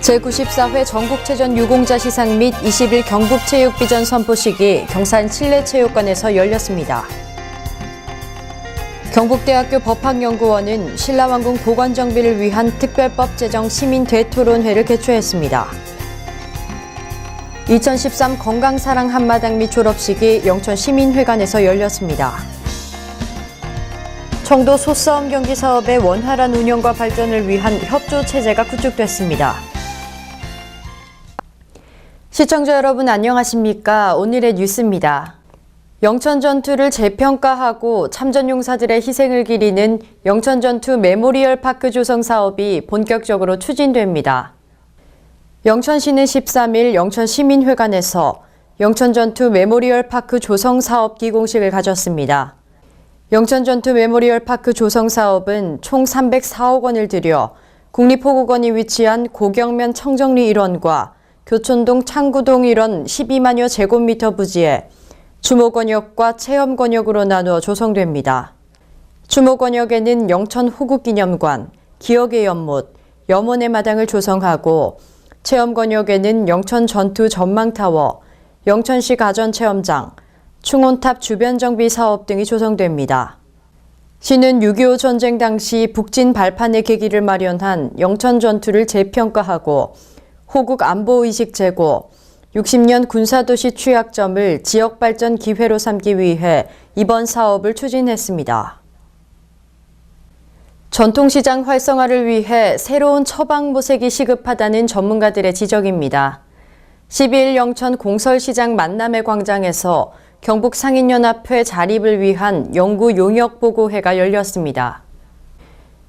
제94회 전국체전 유공자 시상 및 20일 경북체육비전 선포식이 경산 실내체육관에서 열렸습니다. 경북대학교 법학연구원은 신라왕궁 보건정비를 위한 특별법 제정 시민 대토론회를 개최했습니다. 2013 건강사랑 한마당 및 졸업식이 영천시민회관에서 열렸습니다. 청도 소싸움 경기 사업의 원활한 운영과 발전을 위한 협조체제가 구축됐습니다. 시청자 여러분 안녕하십니까? 오늘의 뉴스입니다. 영천전투를 재평가하고 참전용사들의 희생을 기리는 영천전투 메모리얼 파크 조성 사업이 본격적으로 추진됩니다. 영천시는 13일 영천시민회관에서 영천전투 메모리얼 파크 조성 사업 기공식을 가졌습니다. 영천전투 메모리얼 파크 조성 사업은 총 304억 원을 들여 국립호국원이 위치한 고경면 청정리 일원과 교촌동 창구동 일원 12만여 제곱미터 부지에 주모권역과 체험권역으로 나누어 조성됩니다. 주모권역에는 영천 호국기념관, 기억의 연못, 염원의 마당을 조성하고 체험권역에는 영천 전투 전망타워, 영천시 가전체험장, 충원탑 주변 정비 사업 등이 조성됩니다. 시는 6.25 전쟁 당시 북진 발판의 계기를 마련한 영천 전투를 재평가하고 호국 안보의식 제고, 60년 군사도시 취약점을 지역발전 기회로 삼기 위해 이번 사업을 추진했습니다. 전통시장 활성화를 위해 새로운 처방모색이 시급하다는 전문가들의 지적입니다. 12일 영천 공설시장 만남의 광장에서 경북상인연합회 자립을 위한 연구용역보고회가 열렸습니다.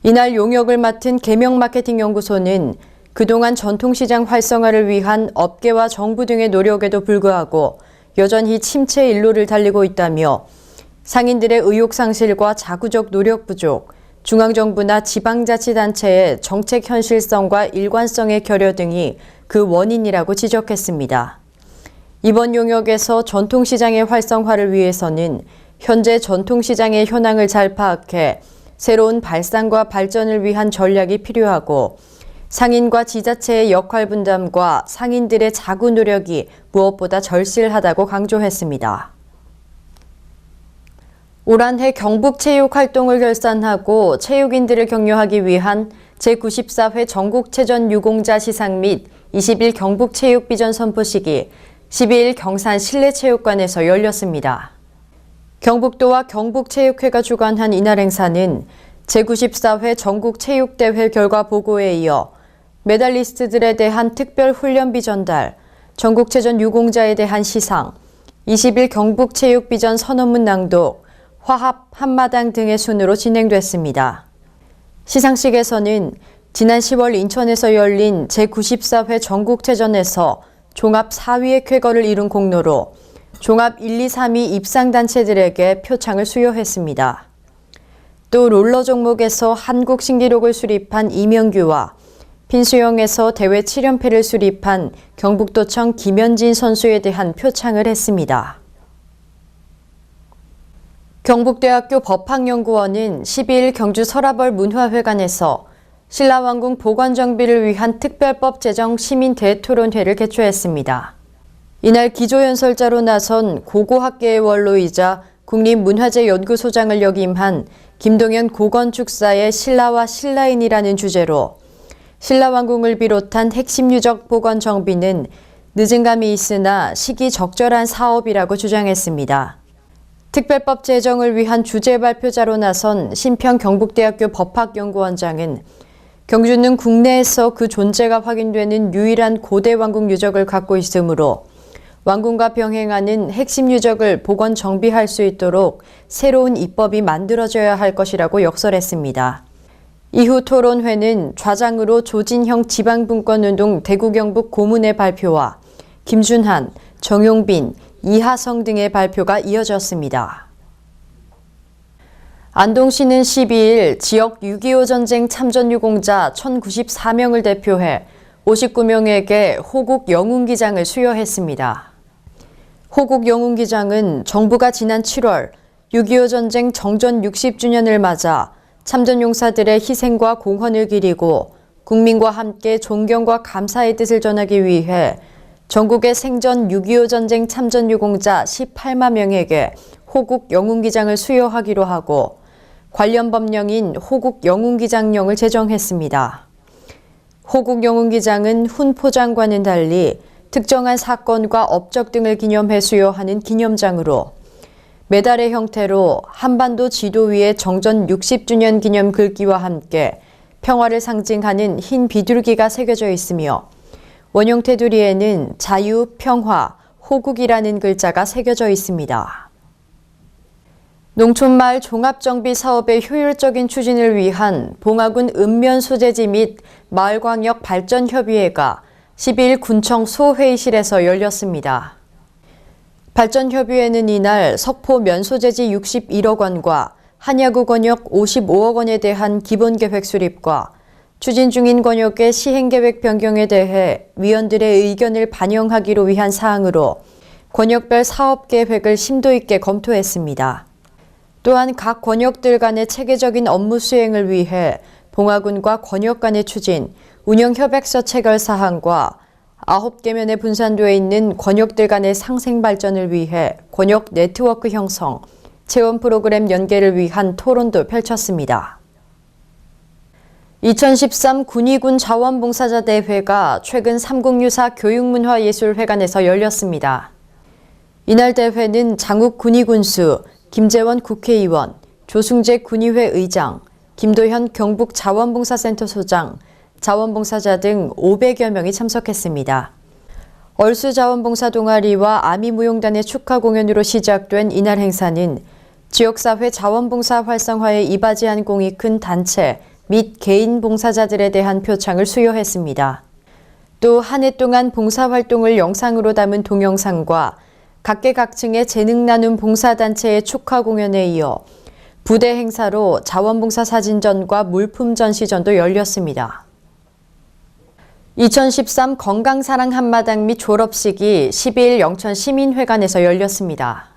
이날 용역을 맡은 계명마케팅연구소는 그동안 전통시장 활성화를 위한 업계와 정부 등의 노력에도 불구하고 여전히 침체 일로를 달리고 있다며 상인들의 의욕상실과 자구적 노력 부족, 중앙정부나 지방자치단체의 정책 현실성과 일관성의 결여 등이 그 원인이라고 지적했습니다. 이번 용역에서 전통시장의 활성화를 위해서는 현재 전통시장의 현황을 잘 파악해 새로운 발상과 발전을 위한 전략이 필요하고 상인과 지자체의 역할 분담과 상인들의 자구 노력이 무엇보다 절실하다고 강조했습니다. 올 한 해 경북체육 활동을 결산하고 체육인들을 격려하기 위한 제94회 전국체전 유공자 시상 및 20일 경북체육비전 선포식이 12일 경산 실내체육관에서 열렸습니다. 경북도와 경북체육회가 주관한 이날 행사는 제94회 전국체육대회 결과 보고에 이어 메달리스트들에 대한 특별훈련비 전달, 전국체전 유공자에 대한 시상, 20일 경북체육비전 선언문 낭독, 화합 한마당 등의 순으로 진행됐습니다. 시상식에서는 지난 10월 인천에서 열린 제94회 전국체전에서 종합 4위의 쾌거를 이룬 공로로 종합 1, 2, 3위 입상단체들에게 표창을 수여했습니다. 또 롤러 종목에서 한국 신기록을 수립한 이명규와 빈수영에서 대회 7연패를 수립한 경북도청 김현진 선수에 대한 표창을 했습니다. 경북대학교 법학연구원은 12일 경주 설화벌 문화회관에서 신라왕궁 보건정비를 위한 특별법 제정 시민 대토론회를 개최했습니다. 이날 기조연설자로 나선 고고학계의 원로이자 국립문화재연구소장을 역임한 김동현 고건축사의 신라와 신라인이라는 주제로 신라왕궁을 비롯한 핵심 유적 보건 정비는 늦은 감이 있으나 시기 적절한 사업이라고 주장했습니다. 특별법 제정을 위한 주제 발표자로 나선 신평 경북대학교 법학연구원장은 경주는 국내에서 그 존재가 확인되는 유일한 고대 왕궁 유적을 갖고 있으므로 왕궁과 병행하는 핵심 유적을 보건 정비할 수 있도록 새로운 입법이 만들어져야 할 것이라고 역설했습니다. 이후 토론회는 좌장으로 조진형 지방분권운동 대구경북 고문의 발표와 김준한, 정용빈, 이하성 등의 발표가 이어졌습니다. 안동시는 12일 지역 6.25 전쟁 참전 유공자 1,094명을 대표해 59명에게 호국 영웅기장을 수여했습니다. 호국 영웅기장은 정부가 지난 7월 6.25 전쟁 정전 60주년을 맞아 참전용사들의 희생과 공헌을 기리고 국민과 함께 존경과 감사의 뜻을 전하기 위해 전국의 생전 6.25 전쟁 참전 유공자 18만 명에게 호국 영웅기장을 수여하기로 하고 관련 법령인 호국 영웅기장령을 제정했습니다. 호국 영웅기장은 훈포장과는 달리 특정한 사건과 업적 등을 기념해 수여하는 기념장으로 메달의 형태로 한반도 지도 위에 정전 60주년 기념 글귀와 함께 평화를 상징하는 흰 비둘기가 새겨져 있으며 원형 테두리에는 자유, 평화, 호국이라는 글자가 새겨져 있습니다. 농촌마을 종합정비 사업의 효율적인 추진을 위한 봉화군 읍면소재지 및 마을광역 발전협의회가 12일 군청 소회의실에서 열렸습니다. 발전협의회는 이날 석포 면소재지 61억 원과 한야구 권역 55억 원에 대한 기본계획 수립과 추진 중인 권역의 시행계획 변경에 대해 위원들의 의견을 반영하기로 위한 사항으로 권역별 사업계획을 심도 있게 검토했습니다. 또한 각 권역들 간의 체계적인 업무 수행을 위해 봉화군과 권역 간의 추진, 운영협약서 체결 사항과 9개면에 분산되어 있는 권역들 간의 상생 발전을 위해 권역 네트워크 형성, 체험 프로그램 연계를 위한 토론도 펼쳤습니다. 2013 군의군 자원봉사자 대회가 최근 삼국유사 교육문화예술회관에서 열렸습니다. 이날 대회는 장욱 군의군수, 김재원 국회의원, 조승재 군의회 의장, 김도현 경북 자원봉사센터 소장, 자원봉사자 등 500여 명이 참석했습니다. 얼수 자원봉사 동아리와 아미무용단의 축하 공연으로 시작된 이날 행사는 지역사회 자원봉사 활성화에 이바지한 공이 큰 단체 및 개인 봉사자들에 대한 표창을 수여했습니다. 또 한 해 동안 봉사활동을 영상으로 담은 동영상과 각계각층의 재능 나눔 봉사단체의 축하 공연에 이어 부대 행사로 자원봉사 사진전과 물품 전시전도 열렸습니다. 2013 건강사랑 한마당 및 졸업식이 12일 영천시민회관에서 열렸습니다.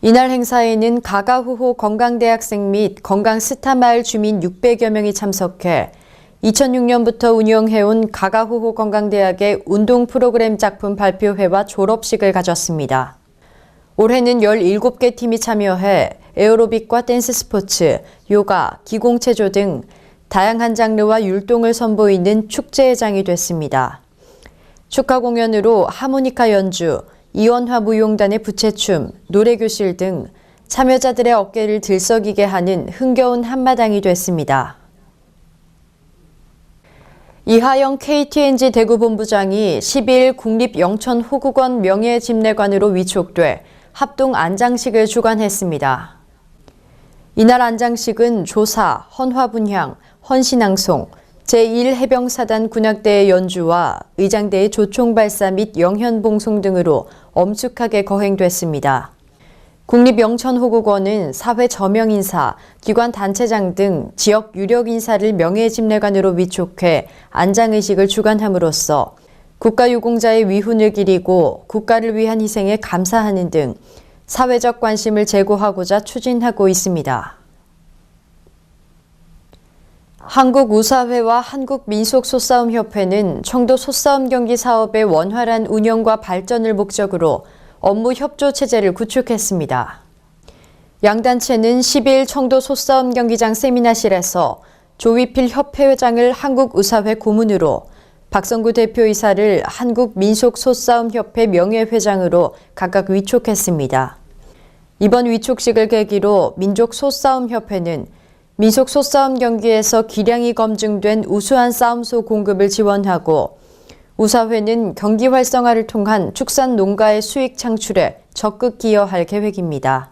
이날 행사에는 가가후호 건강대학생 및 건강스타마을 주민 600여 명이 참석해 2006년부터 운영해온 가가후호 건강대학의 운동 프로그램 작품 발표회와 졸업식을 가졌습니다. 올해는 17개 팀이 참여해 에어로빅과 댄스 스포츠, 요가, 기공체조 등 다양한 장르와 율동을 선보이는 축제의 장이 됐습니다. 축하 공연으로 하모니카 연주, 이원화 무용단의 부채춤, 노래교실 등 참여자들의 어깨를 들썩이게 하는 흥겨운 한마당이 됐습니다. 이하영 KTNG 대구본부장이 12일 국립영천호국원 명예집례관으로 위촉돼 합동 안장식을 주관했습니다. 이날 안장식은 조사, 헌화분향, 헌신앙송, 제1해병사단 군악대의 연주와 의장대의 조총발사 및 영현봉송 등으로 엄숙하게 거행됐습니다. 국립영천호국원은 사회 저명인사, 기관 단체장 등 지역 유력 인사를 명예집례관으로 위촉해 안장의식을 주관함으로써 국가유공자의 위훈을 기리고 국가를 위한 희생에 감사하는 등 사회적 관심을 제고하고자 추진하고 있습니다. 한국우사회와 한국민속소싸움협회는 청도 소싸움 경기 사업의 원활한 운영과 발전을 목적으로 업무 협조 체제를 구축했습니다. 양 단체는 10일 청도 소싸움 경기장 세미나실에서 조위필 협회회장을 한국우사회 고문으로, 박성구 대표이사를 한국민속소싸움협회 명예회장으로 각각 위촉했습니다. 이번 위촉식을 계기로 민족소싸움협회는 민속소싸움 경기에서 기량이 검증된 우수한 싸움소 공급을 지원하고, 우사회는 경기 활성화를 통한 축산 농가의 수익 창출에 적극 기여할 계획입니다.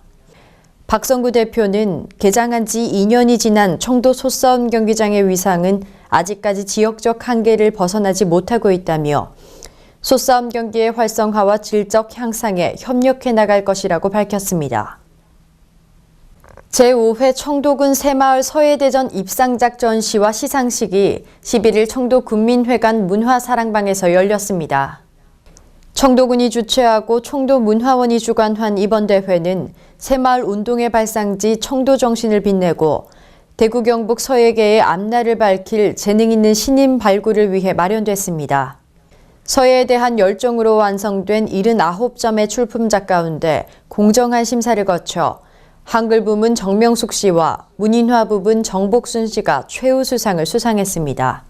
박성구 대표는 개장한 지 2년이 지난 청도 소싸움 경기장의 위상은 아직까지 지역적 한계를 벗어나지 못하고 있다며 소싸움 경기의 활성화와 질적 향상에 협력해 나갈 것이라고 밝혔습니다. 제5회 청도군 새마을 서해대전 입상작 전시와 시상식이 11일 청도 군민회관 문화사랑방에서 열렸습니다. 청도군이 주최하고 청도문화원이 주관한 이번 대회는 새마을 운동의 발상지 청도 정신을 빛내고 대구 경북 서예계의 앞날을 밝힐 재능 있는 신인 발굴을 위해 마련됐습니다. 서예에 대한 열정으로 완성된 79점의 출품작 가운데 공정한 심사를 거쳐 한글 부문 정명숙 씨와 문인화 부분 정복순 씨가 최우수상을 수상했습니다.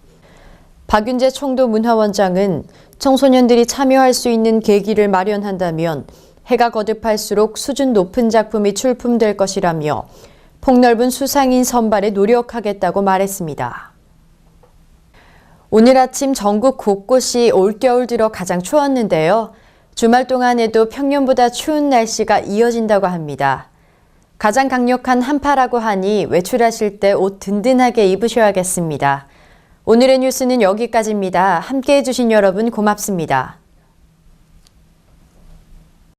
박윤재 청도문화원장은 청소년들이 참여할 수 있는 계기를 마련한다면 해가 거듭할수록 수준 높은 작품이 출품될 것이라며 폭넓은 수상인 선발에 노력하겠다고 말했습니다. 오늘 아침 전국 곳곳이 올겨울 들어 가장 추웠는데요. 주말 동안에도 평년보다 추운 날씨가 이어진다고 합니다. 가장 강력한 한파라고 하니 외출하실 때 옷 든든하게 입으셔야겠습니다. 오늘의 뉴스는 여기까지입니다. 함께해 주신 여러분 고맙습니다.